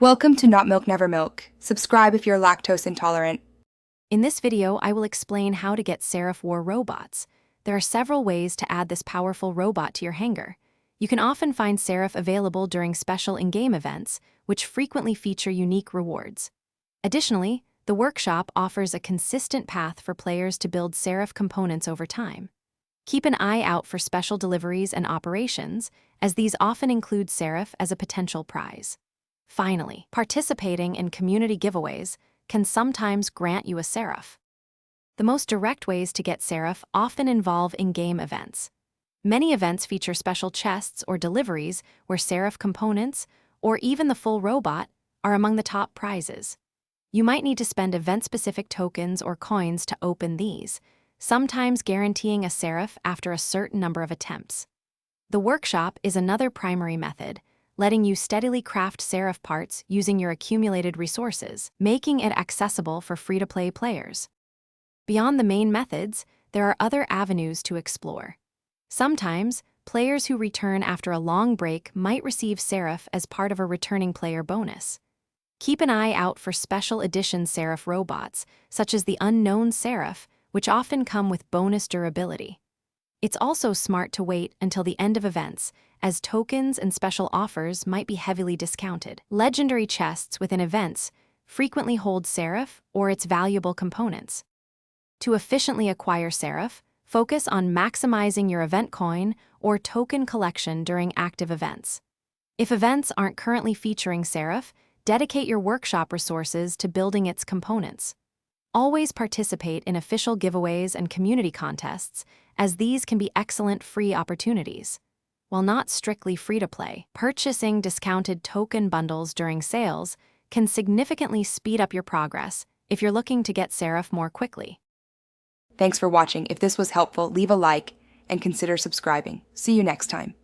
Welcome to Not Milk Never Milk. Subscribe if you're lactose intolerant. In this video, I will explain how to get Seraph War robots. There are several ways to add this powerful robot to your hangar. You can often find Seraph available during special in-game events, which frequently feature unique rewards. Additionally, the workshop offers a consistent path for players to build Seraph components over time. Keep an eye out for special deliveries and operations, as these often include Seraph as a potential prize. Finally, participating in community giveaways can sometimes grant you a Seraph. The most direct ways to get Seraph often involve in-game events. Many events feature special chests or deliveries where Seraph components, or even the full robot, are among the top prizes. You might need to spend event-specific tokens or coins to open these, sometimes guaranteeing a Seraph after a certain number of attempts. The workshop is another primary method, letting you steadily craft Seraph parts using your accumulated resources, making it accessible for free-to-play players. Beyond the main methods, there are other avenues to explore. Sometimes, players who return after a long break might receive Seraph as part of a returning player bonus. Keep an eye out for special edition Seraph robots, such as the Unknown Seraph, which often come with bonus durability. It's also smart to wait until the end of events, as tokens and special offers might be heavily discounted. Legendary chests within events frequently hold Seraph or its valuable components. To efficiently acquire Seraph, focus on maximizing your event coin or token collection during active events. If events aren't currently featuring Seraph, dedicate your workshop resources to building its components. Always participate in official giveaways and community contests, as these can be excellent free opportunities. While not strictly free-to-play, purchasing discounted token bundles during sales can significantly speed up your progress if you're looking to get Seraph more quickly. Thanks for watching. If this was helpful, leave a like and consider subscribing. See you next time.